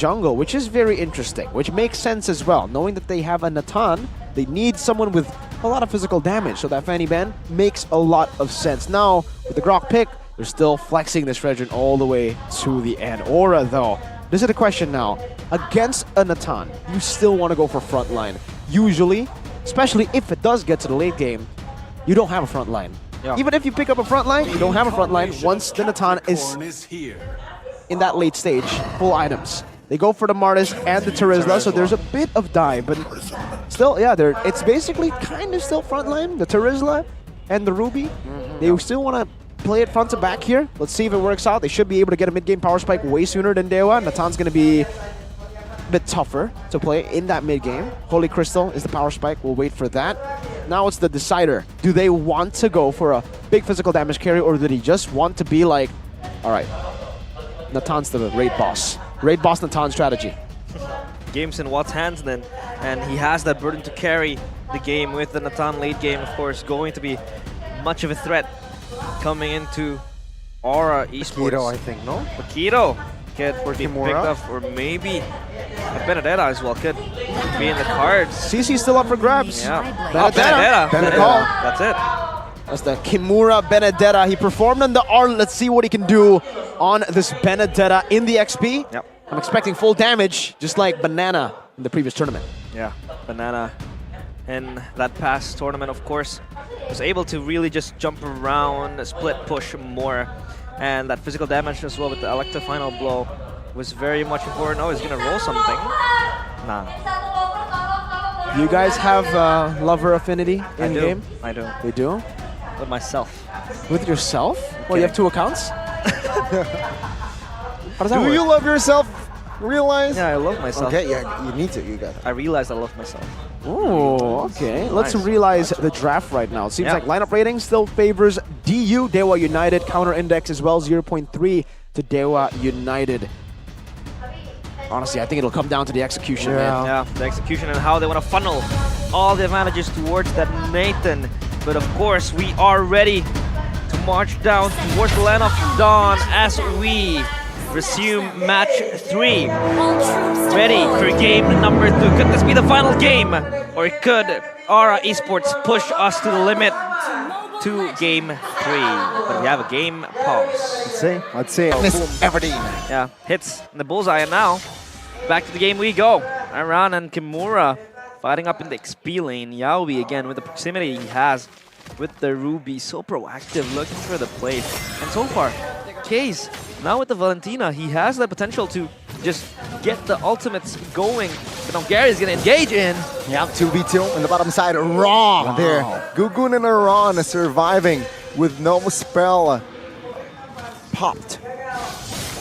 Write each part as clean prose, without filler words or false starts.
jungle, which is very interesting, which makes sense as well. Knowing that they have a Natan, they need someone with a lot of physical damage, so that Fanny Ban makes a lot of sense. Now, with the Grok pick, they're still flexing this Regent all the way to the end. Aura, though, this is the question now. Against a Natan, you still want to go for frontline. Usually, especially if it does get to the late game, you don't have a front line. Yeah. Even if you pick up a front line, you don't have a front line once the Natan is in that late stage, full items. They go for the Martis and the Terizla, so there's a bit of dive, but still, yeah, it's basically kind of still front line. The Terizla and the Ruby, they still want to play it front to back here. Let's see if it works out. They should be able to get a mid-game power spike way sooner than DEWA. Natan's going to be a bit tougher to play in that mid-game. Holy Crystal is the power spike. We'll wait for that. Now it's the decider. Do they want to go for a big physical damage carry, or do they just want to be like, all right, Natan's the raid boss. Raid boss Natan strategy. Game's in Watt's hands then, and he has that burden to carry the game with the Natan late game, of course, going to be much of a threat coming into Aura Esports. Paquito, I think, no? Paquito could be picked up, or maybe a Benedetta as well could be in the cards. CC's still up for grabs. Yeah. Benedetta. That's it. That's the Kimura Benedetta. He performed on the R. Let's see what he can do on this Benedetta in the XP. Yep. I'm expecting full damage, just like Banana in the previous tournament. Yeah, Banana in that past tournament, of course, was able to really just jump around, split push more. And that physical damage as well with the Electa final blow was very much important. Oh, he's going to roll something. Nah. You guys have lover affinity in game? I do. They do? With myself. With yourself? Okay. Well, you have 2 accounts? How does that work? Do you love yourself? Realize? Yeah, I love myself. Okay, yeah, you need to. You got it. I realized I love myself. Oh, okay. Let's realize the draft right now. It seems Yeah. like lineup rating still favors DU, DEWA United. Counter index as well, 0.3 to DEWA United. Honestly, I think it'll come down to the execution, man. Yeah, the execution and how they want to funnel all the advantages towards that Nathan. But of course, we are ready to march down towards the land of Dawn as we resume match 3. Ready for game number 2. Could this be the final game? Or could Aura Esports push us to the limit to game 3? But we have a game pause. Let's see. Miss Everdeen. Yeah, hits in the bullseye, and now back to the game we go. Aran and Kimura fighting up in the XP lane. Yaoi again with the proximity he has with the Ruby. So proactive, looking for the play. And so far, Case, now with the Valentina, he has the potential to just get the ultimates going. But now Gary's going to engage in. Yeah, 2v2 on the bottom side. Raw there. Gugun and Aran surviving with no spell popped.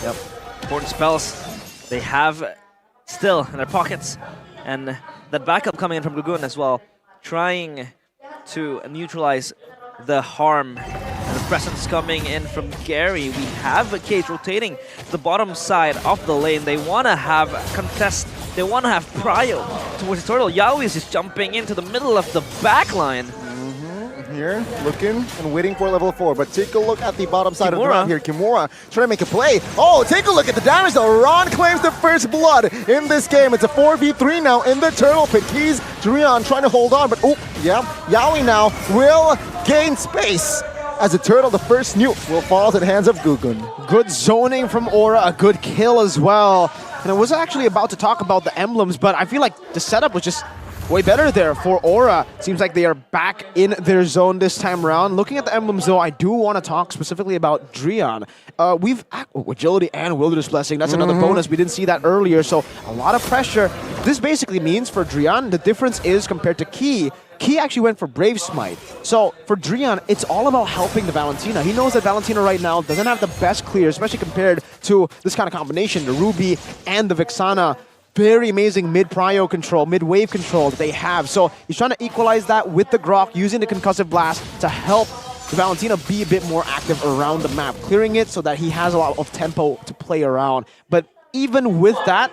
Yep, important spells they have still in their pockets. And that backup coming in from Gugun as well, trying to neutralize the harm. And the presence coming in from Gary. We have a Cage rotating the bottom side of the lane. They want to have contest. They want to have prio towards the turtle. Yaoi is just jumping into the middle of the back line. Here, looking and waiting for level 4, but take a look at the bottom side of the ground here. Kimura trying to make a play. Oh, take a look at the damage though. Ron claims the first blood in this game. It's a 4v3 now in the turtle pit. Keys, Drian trying to hold on, but oh, yeah, Yaoi now will gain space. As the turtle, the first nuke will fall to the hands of Gugun. Good zoning from Aura, a good kill as well. And I was actually about to talk about the emblems, but I feel like the setup was just way better there for Aura. Seems like they are back in their zone this time around. Looking at the emblems, though, I do want to talk specifically about Drian. We've agility and wilderness blessing. That's another bonus. We didn't see that earlier, so a lot of pressure. This basically means for Drian, the difference is compared to Key. Key actually went for Brave Smite. So for Drian, it's all about helping the Valentina. He knows that Valentina right now doesn't have the best clear, especially compared to this kind of combination, the Ruby and the Vixana. Very amazing mid-prio control, mid-wave control that they have. So he's trying to equalize that with the Grok, using the Concussive Blast to help the Valentina be a bit more active around the map, clearing it so that he has a lot of tempo to play around. But even with that,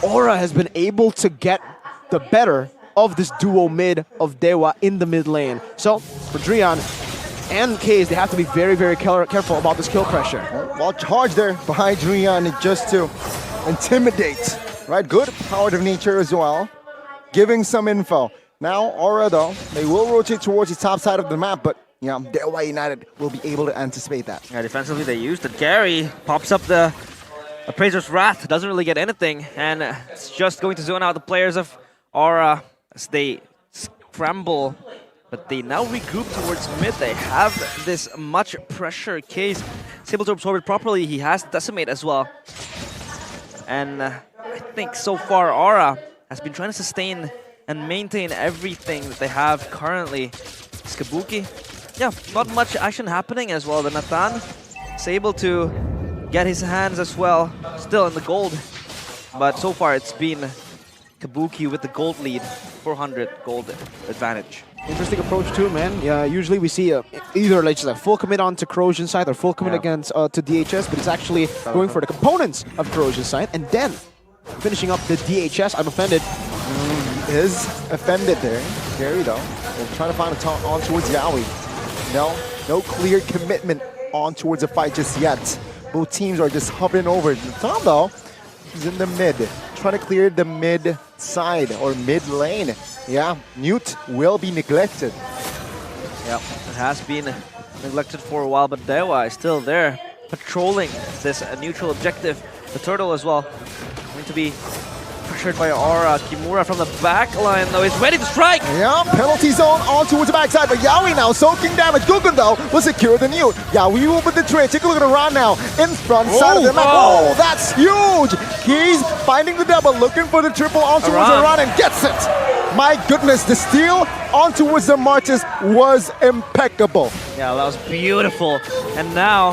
Aura has been able to get the better of this duo mid of DEWA in the mid lane. So for Drian and Kaze, they have to be very, very careful about this kill pressure. Well charged there by Drian just to Intimidate. Right, good power of nature as well. Giving some info. Now, Aura though, they will rotate towards the top side of the map, but yeah, DEWA United will be able to anticipate that. Yeah, defensively they used it. Gary pops up the Appraiser's Wrath, doesn't really get anything, and it's just going to zone out the players of Aura as they scramble. But they now regroup towards mid. They have this much pressure. Case is able to absorb it properly. He has Decimate as well. And I think so far Aura has been trying to sustain and maintain everything that they have currently. Kabuki, yeah, not much action happening as well. The Nathan is able to get his hands as well, still in the gold. But so far it's been Kabuki with the gold lead, 400 gold advantage. Interesting approach too, man. Yeah, usually we see either like just a full commit onto Corrosion side or full commit against to DHS, but it's actually going for the components of Corrosion side and then finishing up the DHS. I'm offended. He is offended there. Gary though, will try to find a taunt on towards Yawi. No clear commitment on towards the fight just yet. Both teams are just hovering over. Tom though, is in the mid, trying to clear the mid side or mid lane. Yeah, Newt will be neglected. Yeah, it has been neglected for a while, but DEWA is still there, patrolling this neutral objective. The turtle as well, going to be pressured by Aura. Kimura from the back line though is ready to strike! Yeah, penalty zone on towards the backside, but Yawi now soaking damage. Gugun though will secure the Newt. Yawi will with the trade. Take a look at the run now. In front side of the map. Oh, that's huge! He's finding the double, looking for the triple on towards the run and gets it! My goodness, the steal on towards the Martis was impeccable. Yeah, that was beautiful. And now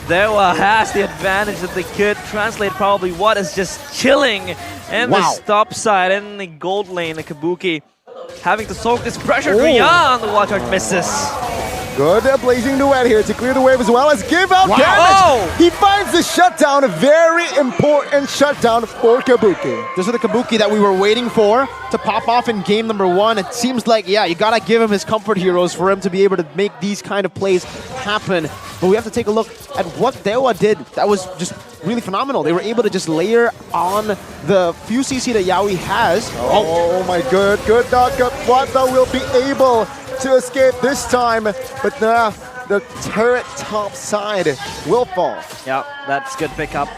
DEWA has the advantage that they could translate probably what is just chilling in the top side in the gold lane. Kabuki having to soak this pressure beyond the watch art misses. Good blazing duet here to clear the wave as well as give out damage. He finds the shutdown, a very important shutdown for Kabuki. This is the Kabuki that we were waiting for to pop off in game number 1. It seems like, yeah, you gotta give him his comfort heroes for him to be able to make these kind of plays happen. But we have to take a look at what DEWA did. That was just really phenomenal. They were able to just layer on the few CC that Yawi has. Oh my good knockup. Wanda will be able to escape this time, but the turret top side will fall. Yeah, that's good pickup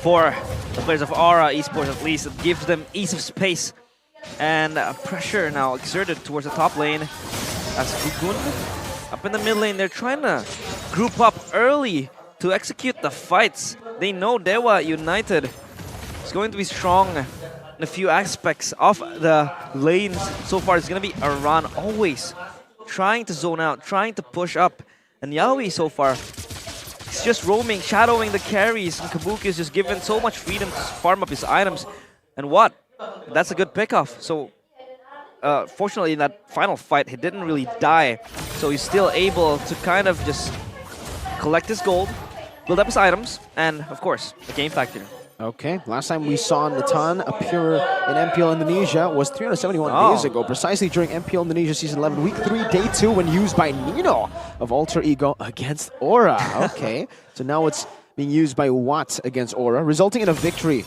for the players of Aura Esports at least. It gives them ease of space and pressure now exerted towards the top lane as Gugun up in the mid lane. They're trying to group up early to execute the fights. They know DEWA United is going to be strong in a few aspects of the lanes. So far it's going to be a run always trying to zone out, trying to push up. And Yawi so far is just roaming, shadowing the carries, and Kabuki is just given so much freedom to farm up his items. And what? That's a good pickoff. So fortunately in that final fight he didn't really die, so he's still able to kind of just collect his gold, build up his items, and of course the game factor. Okay, last time we saw Nathan appear in MPL Indonesia was 371 days ago, precisely during MPL Indonesia Season 11, Week 3, Day 2, when used by Nino of Alter Ego against Aura. Okay, so now it's being used by Watt against Aura, resulting in a victory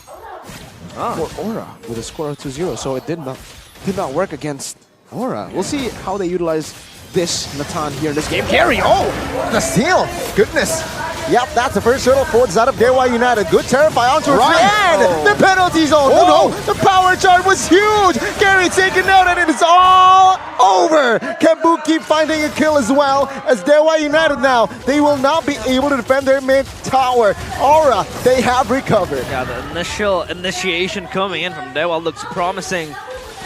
for Aura with a score of 2-0. So it did not work against Aura. We'll see how they utilize this Nathan here in this game. Gary, the steal! Goodness! Yep, that's the first hurdle for the side of DEWA United. Good Terrify onto the end. The penalty zone. Oh no, the power charge was huge. Gary taken out and it is all over. Kabuki finding a kill as well as DEWA United now. They will not be able to defend their mid tower. Aura, they have recovered. Yeah, the initial initiation coming in from DEWA looks promising,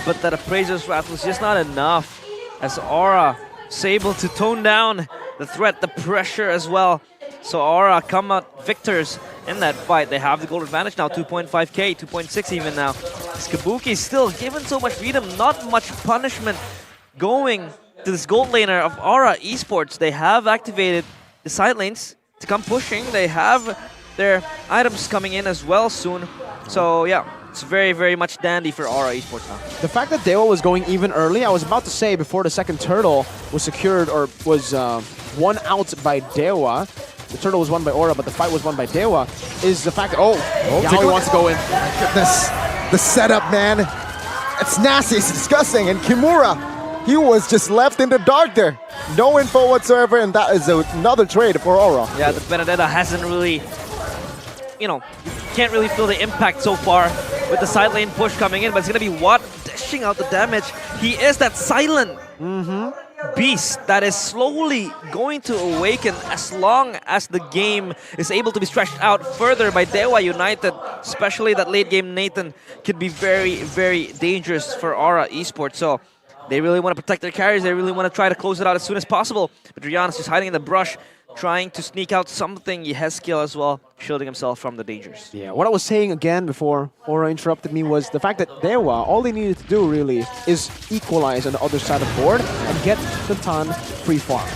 but that Appraiser's Wrath was just not enough as Aura is able to tone down the threat, the pressure as well. So Aura come out victors in that fight. They have the gold advantage now, 2.5k, 2.6 even now. Kabuki still given so much freedom, not much punishment going to this gold laner of Aura Esports. They have activated the side lanes to come pushing. They have their items coming in as well soon. So yeah, it's very, very much dandy for Aura Esports now. The fact that DEWA was going even early, I was about to say before the second turtle was secured or was won out by DEWA, the turtle was won by Aura, but the fight was won by DEWA, is the fact that, Yawi wants to go in. My goodness. The setup, man. It's nasty, it's disgusting. And Kimura, he was just left in the dark there. No info whatsoever, and that is another trade for Aura. Yeah, the Benedetta hasn't really, you can't really feel the impact so far with the side lane push coming in, but it's going to be Watt dishing out the damage. He is that silent beast that is slowly going to awaken as long as the game is able to be stretched out further by DEWA United. Especially that late game Nathan could be very, very dangerous for Aura Esports. So they really want to protect their carries. They really want to try to close it out as soon as possible. But Rihanna's just hiding in the brush, trying to sneak out something. Yehezkiel as well, shielding himself from the dangers. Yeah, what I was saying again before Aura interrupted me was the fact that DEWA, all they needed to do really is equalize on the other side of the board and get the Tan free farm.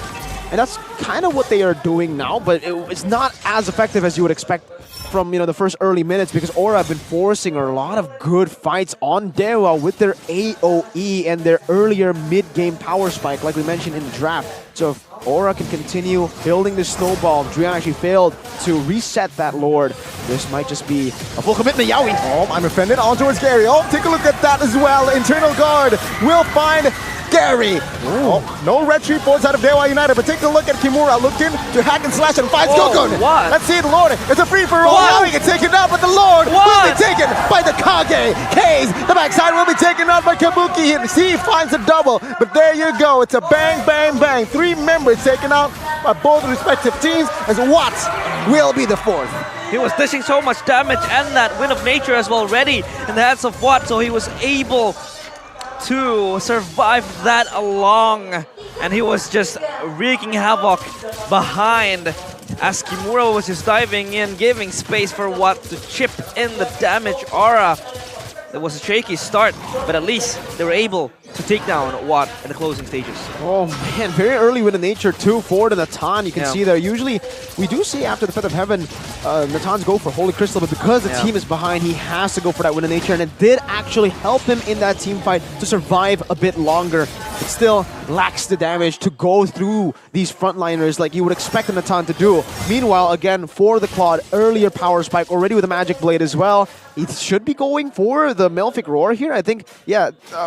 And that's kind of what they are doing now, but it's not as effective as you would expect from the first early minutes, because Aura have been forcing a lot of good fights on DEWA with their AoE and their earlier mid-game power spike, like we mentioned in the draft. So if Aura can continue building this snowball, Drian actually failed to reset that Lord. This might just be a full commitment. Yawi! Oh, I'm offended. On towards Gary. Oh, take a look at that as well. Internal guard will find Gary. Oh, no retreat boards out of DEWA United, but take a look at Kimura looking to hack and slash and fight Gokun. What? Let's see the Lord. It's a free-for-all. Yawi gets taken out, but the Lord will be taken by the Kage. Kaze, the backside will be taken out by Kabuki. He finds a double, but there you go. It's a bang, bang, bang. 3 members taken out by both respective teams, as Watts will be the 4th. He was dishing so much damage and that Wind of Nature as well ready in the hands of Watt, so he was able to survive that along, and he was just wreaking havoc behind as Kimura was just diving in, giving space for Watt to chip in the damage. Aura, it was a shaky start, but at least they were able to take down Watt in the closing stages. Oh man, very early with the Nature too, forward to Natan. You can see there, usually we do see after the Fifth of Heaven, Natan's go for Holy Crystal, but because the team is behind, he has to go for that Wind of Nature, and it did actually help him in that team fight to survive a bit longer. It still lacks the damage to go through these frontliners like you would expect a Natan to do. Meanwhile, again, for the Claude, earlier power spike, already with a Magic Blade as well. He should be going for the Malefic Roar here. I think,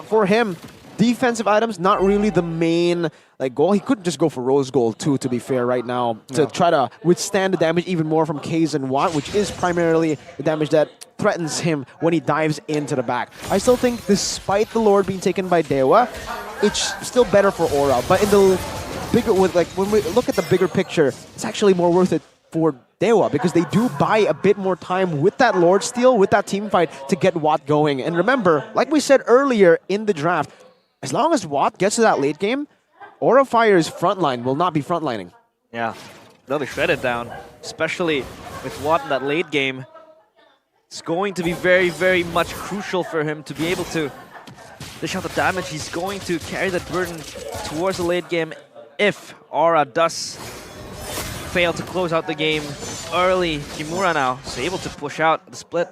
for him, defensive items, not really the main goal. He could just go for Rose Gold too, to be fair, right now, to try to withstand the damage even more from Kaze and Watt, which is primarily the damage that threatens him when he dives into the back. I still think, despite the Lord being taken by DEWA, it's still better for Aura. But in the bigger, when we look at the bigger picture, it's actually more worth it for DEWA, because they do buy a bit more time with that Lord Steal, with that team fight, to get Watt going. And remember, like we said earlier in the draft, as long as Watt gets to that late game, Aura Fire's frontline will not be frontlining. Yeah, they'll be shredded down, especially with Watt in that late game. It's going to be very, very much crucial for him to be able to dish out the damage. He's going to carry that burden towards the late game if Aura does fail to close out the game early. Kimura now is able to push out the split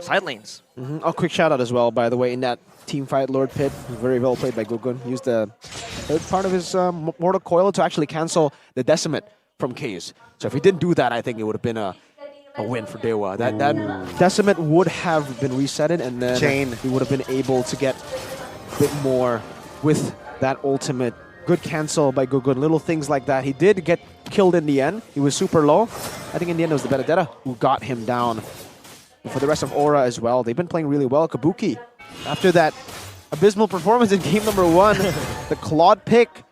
side lanes. A quick shout out as well, by the way, in that team fight, Lord Pit, very well played by Gugun. Used the third part of his Mortal Coil to actually cancel the Decimate from Kaze. So if he didn't do that, I think it would have been a win for DEWA. That Decimate would have been resetted, and then he would have been able to get a bit more with that ultimate. Good cancel by Gugun. Little things like that. He did get killed in the end. He was super low. I think in the end it was the Benedetta who got him down. And for the rest of Aura as well, they've been playing really well. Kabuki, after that abysmal performance in game number 1, the Claude pick,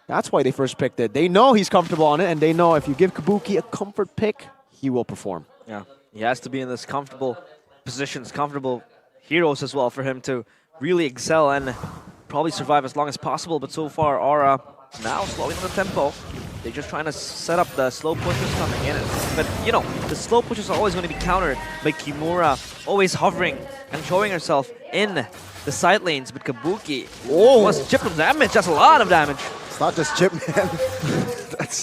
that's why they first picked it. They know he's comfortable on it, and they know if you give Kabuki a comfort pick, he will perform. Yeah, he has to be in this comfortable positions, comfortable heroes as well for him to really excel and probably survive as long as possible. But so far, Aura now slowing the tempo. They're just trying to set up the slow pushes coming in. But, the slow pushes are always going to be countered by Kimura, always hovering and showing herself in the side lanes. But Kabuki was chip of damage. That's a lot of damage. It's not just chip, man.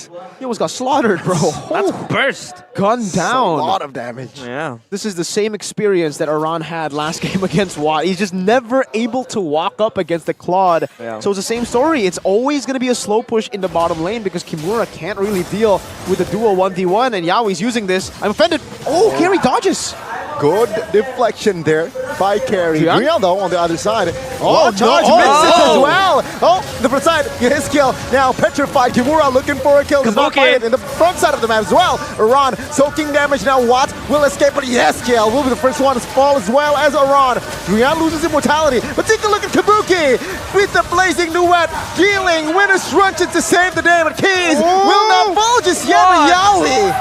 What? He almost got slaughtered, bro. That's burst. Gunned A down. lot of damage. Yeah. This is the same experience that Iran had last game against Watt. He's just never able to walk up against the Claude. Yeah. So it's the same story. It's always going to be a slow push in the bottom lane because Kimura can't really deal with the dual 1v1, and Yaoi's using this. I'm offended. Oh, Carry dodges. Good deflection there by Carry. Drian? Drian, though, on the other side. Oh, charge no. misses Oh. as well. Oh, the front side, his kill. Now petrified. Kimura looking for a kill. Does not Kabuki. find it in the front side of the map as well. Iran soaking damage now. Watt will escape, but yes, kill will be the first one to fall as well as Iran. Drian loses immortality, but take a look at Kabuki with the blazing duet. Healing, winner's truncheon to save the day, but Keys will not fall just yet. But Yaoi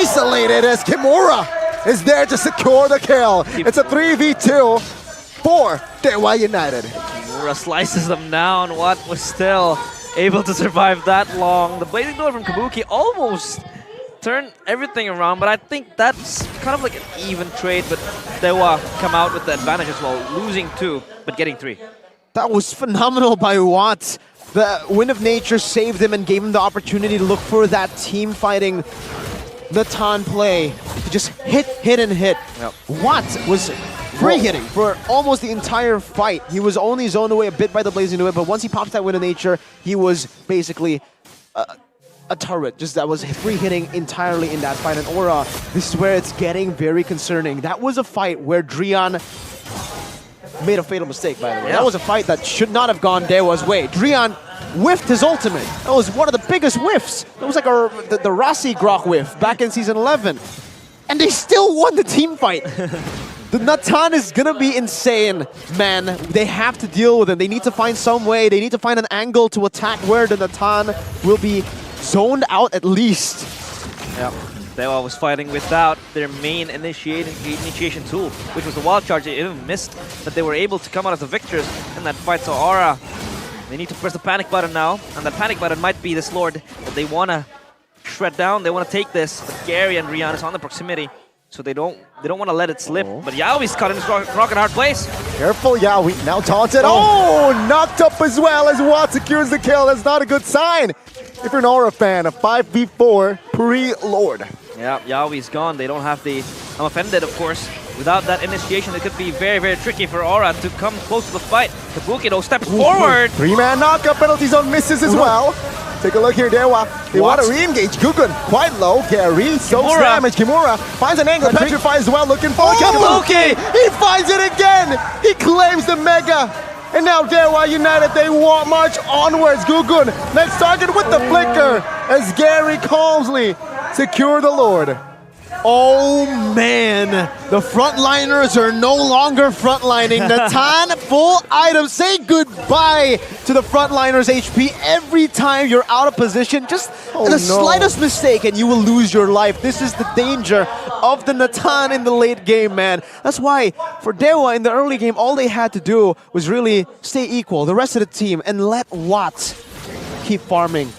isolated as Kimura is there to secure the kill. It's a 3v2 for DEWA United. Kimura slices them down. Watt was still able to survive that long. The blazing duel from Kabuki almost turned everything around, but I think that's kind of like an even trade, but DEWA come out with the advantage as well, losing 2, but getting 3. That was phenomenal by Watt. The Wind of Nature saved him and gave him the opportunity to look for that team fighting Natan play. To just hit, and hit. Yep. Watt was free hitting for almost the entire fight. He was only zoned away a bit by the Blazing Duet, but once he pops that Wind of Nature, he was basically a turret, just that was free hitting entirely in that fight. And Aura, this is where it's getting very concerning. That was a fight where Drian made a fatal mistake, by the way. Yeah. That was a fight that should not have gone DEWA's way. Drian whiffed his ultimate. That was one of the biggest whiffs. That was like the Rossi Grok whiff back in Season 11. And they still won the team fight. The Natan is gonna be insane, man. They have to deal with him. They need to find some way. They need to find an angle to attack where the Natan will be zoned out at least. Yeah. DEWA was fighting without their main initiation tool, which was the wild charge. They even missed, but they were able to come out as the victors in that fight. So Aura, they need to press the panic button now, and that panic button might be this Lord that they want to shred down. They want to take this, but Gary and Rian is on the proximity, so they don't want to let it slip. But Yaoi's caught in his rock and hard place. Careful, Yaoi. Now taunted. Oh, knocked up as well as Watt secures the kill. That's not a good sign. If you're an Aura fan, a 5v4 pre-Lord. Yeah, Yaoi's gone. They don't have the... I'm offended, of course. Without that initiation, it could be very, very tricky for Aura to come close to the fight. Kabuki, though, steps forward. 3-man knockup, penalty zone misses as well. Take a look here, DEWA. They want to re-engage. Gugun, quite low. Gary, so damage. Kimura finds an angle. Petrify as well, looking for Kabuki. He finds it again. He claims the Mega. And now DEWA United, they want march onwards. Gugun, next target with the flicker as Gary calmly secure the Lord. Oh man, the frontliners are no longer frontlining. Natan, full item. Say goodbye to the frontliners HP every time you're out of position. Just the slightest mistake and you will lose your life. This is the danger of the Natan in the late game, man. That's why for DEWA in the early game, all they had to do was really stay equal, the rest of the team, and let Watt keep farming.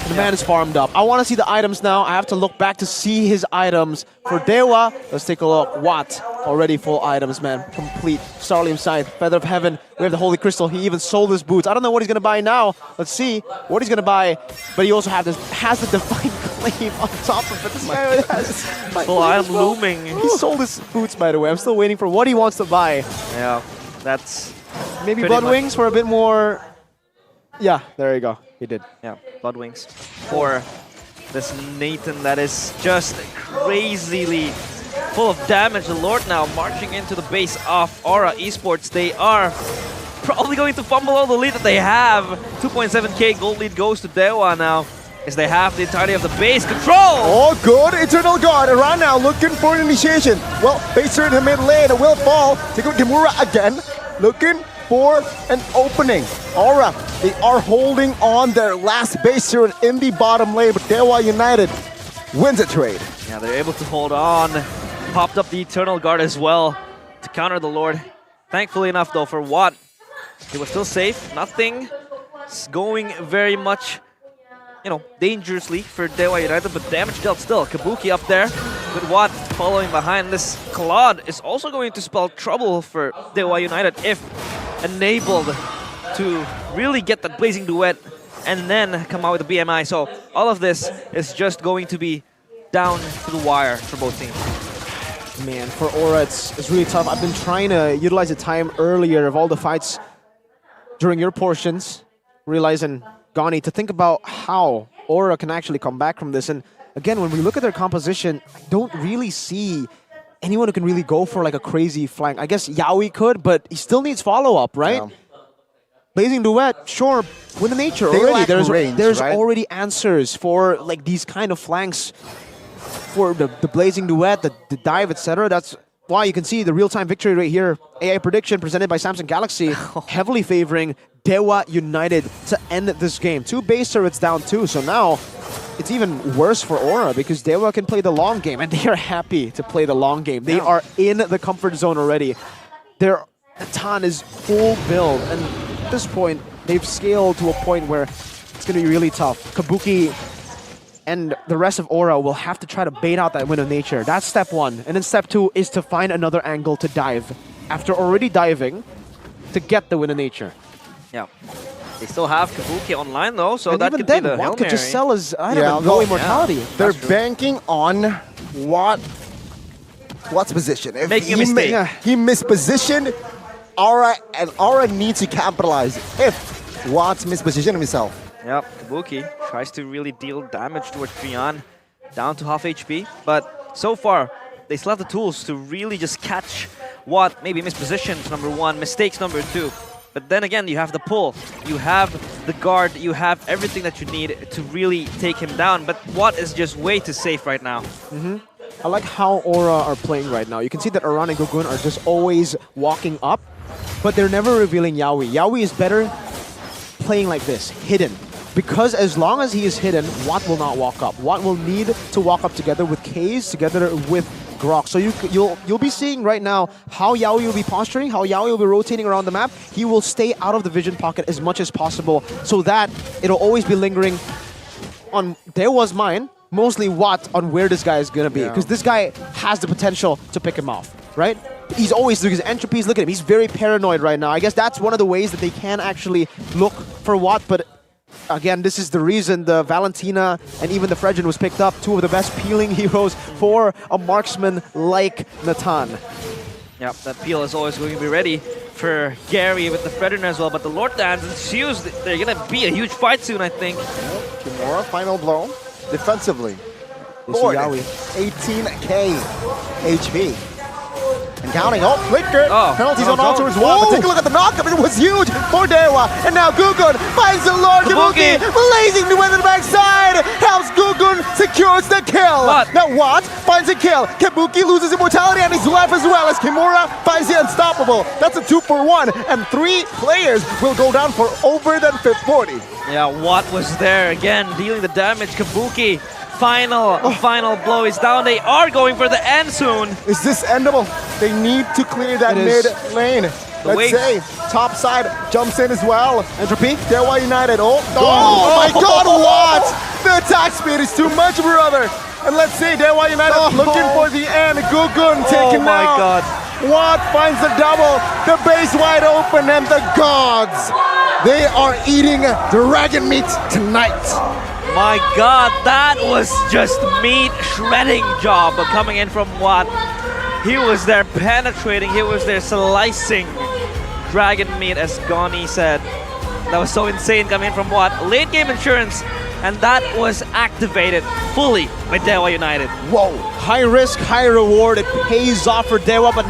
The man is farmed up. I want to see the items now. I have to look back to see his items. For DEWA, let's take a look. Watt, already full items, man. Complete. Starlium Scythe, Feather of Heaven. We have the Holy Crystal. He even sold his boots. I don't know what he's going to buy now. Let's see what he's going to buy. But he also has the Divine Claim on top of it. This guy has full item looming. He sold his boots, by the way. I'm still waiting for what he wants to buy. Yeah, that's... Maybe Blood Wings for a bit more... Yeah, there you go. He did. Yeah, Blood Wings for this Nathan that is just crazily full of damage. The Lord now marching into the base of Aura Esports. They are probably going to fumble all the lead that they have. 2.7k gold lead goes to DEWA now, as they have the entirety of the base control. Oh, good. Eternal Guard. Around now looking for an initiation. Well, Baser in the mid lane will fall. Take a look at Kimura again. Looking for an opening. Aura, they are holding on their last base here in the bottom lane, but DEWA United wins a trade. Yeah, they're able to hold on. Popped up the Eternal Guard as well to counter the Lord. Thankfully enough, though, for Watt, he was still safe. Nothing going very much, dangerously for DEWA United, but damage dealt still. Kabuki up there with Watt following behind. This Claude is also going to spell trouble for DEWA United if enabled to really get that Blazing Duet and then come out with a BMI. So all of this is just going to be down to the wire for both teams. Man, for Aura, it's really tough. I've been trying to utilize the time earlier of all the fights during your portions, realizing, Gani, to think about how Aura can actually come back from this. And again, when we look at their composition, I don't really see anyone who can really go for like a crazy flank. I guess Yaoi could, but he still needs follow-up, right? Yeah. Blazing Duet, sure, with the nature They already. lack range, there's right? already answers for like these kind of flanks for the Blazing Duet, the dive, etc. That's why you can see the real-time victory right here. AI prediction presented by Samsung Galaxy, heavily favoring DEWA United to end this game. 2 base turrets down 2, so now it's even worse for Aura because DEWA can play the long game, and they are happy to play the long game. They are in the comfort zone already. Their Natan is full build, and at this point, they've scaled to a point where it's going to be really tough. Kabuki and the rest of Aura will have to try to bait out that Wind of Nature. That's step 1. And then step 2 is to find another angle to dive. After already diving, to get the Wind of Nature. Yeah. They still have Kabuki online though, so And that even could then, be the Hail Watt could just Mary. sell his item Yeah, and go well, Immortality. They're banking on Watt's position. If Making a he mistake. He mispositioned Aura, and Aura needs to capitalize if Watt's mispositioned himself. Yep, Kabuki tries to really deal damage towards Trian, down to half HP. But so far, they still have the tools to really just catch Watt, maybe mispositions, number 1, mistakes, number 2. But then again, you have the pull, you have the guard, you have everything that you need to really take him down. But Watt is just way too safe right now. I like how Aura are playing right now. You can see that Aran and Gogun are just always walking up, but they're never revealing Yaoi. Yaoi is better playing like this, hidden. Because as long as he is hidden, Watt will not walk up. Watt will need to walk up together with K's, together with Grok. So you'll be seeing right now how Yaoi will be posturing, how Yaoi will be rotating around the map. He will stay out of the vision pocket as much as possible so that it'll always be lingering on DEWA's mind, mostly Watt, on where this guy is going to be. Because this guy has the potential to pick him off, right? He's always doing his entropies. Look at him. He's very paranoid right now. I guess that's one of the ways that they can actually look for Watt, but again, this is the reason the Valentina and even the Fredgen was picked up. 2 of the best peeling heroes for a marksman like Natan. Yep, that peel is always going to be ready for Gary with the Fredgen as well. But the Lord Dance and Shoes, they're going to be a huge fight soon, I think. Kimura, final blow. Defensively. They see Lord, Yaoi. 18k HP. And counting. Oh, flicker. Oh, Penalties no, on altar no. as well. But take a look at the knockup. It was huge for DEWA. And now Gugun finds the Lord Kabuki. Kabuki. Blazing to the backside. Helps Gugun secures the kill. What? Now Watt finds a kill. Kabuki loses immortality and his life as well as Kimura finds the unstoppable. That's a 2-for-1. And 3 players will go down for over than 40. Yeah, Watt was there again, dealing the damage. Kabuki, final blow is down. They are going for the end soon. Is this endable? They need to clear that It mid is. lane. Let's wings. say top side jumps in as well. Entropy. DEWA United. Oh my God! What? The attack speed is too much, brother. And let's say DEWA United looking for the end. Gugun taken my out. God. Watt finds the double. The base wide open, and the gods. They are eating dragon meat tonight. My God, that was just meat shredding job coming in from Watt. He was there penetrating, he was there slicing dragon meat, as Gani said. That was so insane coming in from Watt. Late game insurance, and that was activated fully by DEWA United. Whoa, high risk, high reward. It pays off for DEWA, but